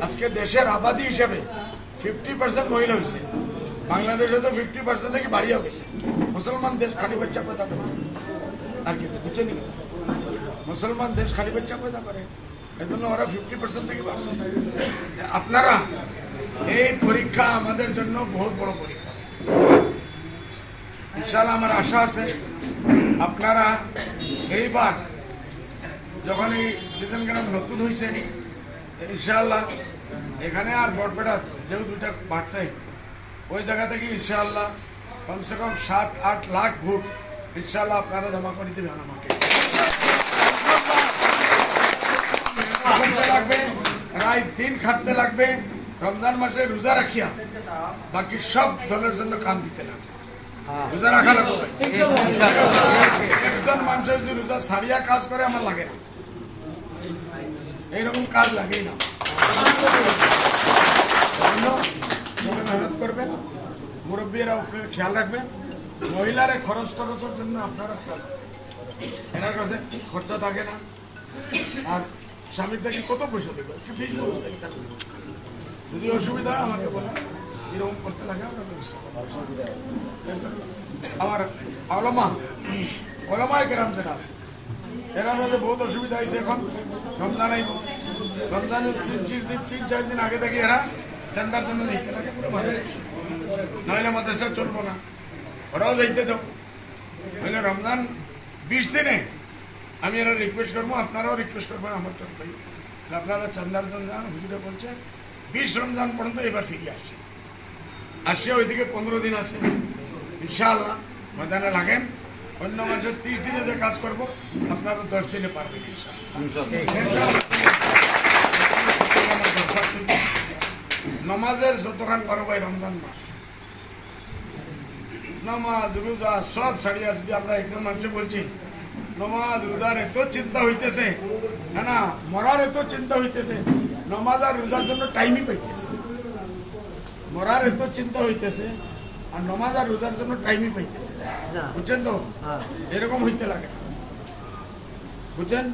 আজকে দেশের আবাদি হিসেবে 50% মহিলা হয়েছে। বাংলাদেশে তো 50% থেকে বাড়িয়ে গেছে। মুসলমান দেশ খালি বাচ্চা পয়দা করে আর কি বুঝছেন, মুসলমান দেশ খালি বাচ্চা পয়দা করে, এর জন্য ওরা 50% থেকে বাড়ছে। আপনারা এই পরীক্ষা আমাদের জন্য বহুত বড় পরীক্ষা। ইনশাআল্লাহ আমার আশা আছে আপনারা এইবার যখন এই সিজন গ্রাম নতুন হয়েছে ইনশাআল্লাহ এখানে আর বটপেটা যেও দুইটা বাড়ছে ওই জায়গা থেকে ইনশাআল্লাহ কমসে কম 7-8 লাখ ভোট ইনশাআল্লাহ আপনারা জমা করে দেবেন আমাকে। লাগবে রাত দিন খাটতে লাগবে, রমজান মাসে রোজা রাখিয়া বাকি সব দলের জন্য কাম দিতে লাগবে। রোজা রাখা লাগবে, একজন মানুষের যে রোজা সারিয়া কাজ করে আমার লাগে না, এইরকম কাজ লাগেই না। মেহনত করবেন, মুরব্বীরা খেয়াল রাখবেন, মহিলারে খরচ টরচের জন্য আপনারা এনার কাছে খরচা থাকে না। আর স্বামীর থেকে কত পয়সা দেবে, যদি অসুবিধা হয় আমাকে বলেন, এরকম করতে লাগে আমরা ব্যবস্থা আমার ওলামায়ে কেরাম যারা আছে এরার মধ্যে বহুত অসুবিধা হয়েছে। এখন রমজান আইব, রমজানের 3-4 দিন আগে থেকে এরা চান্দার জন্য যাইতে লাগে, নাহলে মাদ্রাসা চলবো না, ওরাও যাইতে তো মানে রমজান 20 দিনে আমি এরা রিকোয়েস্ট করবো, আপনারাও রিকোয়েস্ট করবেন আমার তরফ থেকে, আপনারা চান্দার জন্য হুজুরে বলছে 20 রমজান পর্যন্ত এবার ফিরে আসছে ওইদিকে 15 দিন আছে ইনশাআল্লাহ ময়দানে লাগেন। অন্য মানুষের 30 দিনে যে কাজ করব আপনারা 10 দিনে পারবেন নমাজের যতক্ষণ পারো ভাই রমজান মাস নমাজ রোজা সব ছাড়িয়া যদি আমরা একজন মানুষে বলছি নমাজ রোজার এত চিন্তা হইতেছে, না মরার এত চিন্তা হইতেছে, নমাজ আর রোজার জন্য টাইমই পাইতেছে, মরার এত চিন্তা হইতেছে আর নমাজ আর রোজার জন্য টাইমই পাইতেছে, বুঝছেন তো? এরকম হইতে লাগে, বুঝছেন?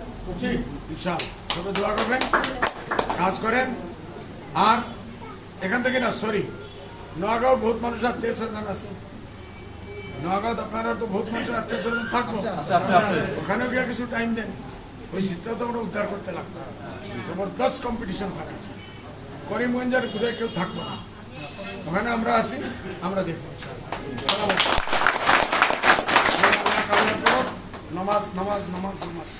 বিশাল সবাই দোয়া করবেন, কাজ করেন। আর এখান থেকে না সরি নোয়াগাঁও বহুত মানুষ আত্মীয় স্বজন আছে, নোয়াগাঁও আপনারা তো বহুত মানুষের আত্মীয় স্বজন থাকবো, ওখানেও গিয়ে কিছু টাইম দেন, ওই সিটটাও তো আমরা উদ্ধার করতে লাগবে। জবরদস্ত কম্পিটিশন ওখানে আছে, করিমগঞ্জের কোথায় কেউ থাকবো না, ওখানে আমরা আছি, আমরা দেখবো। নমাজ নমাজ নমাজ নমাজ।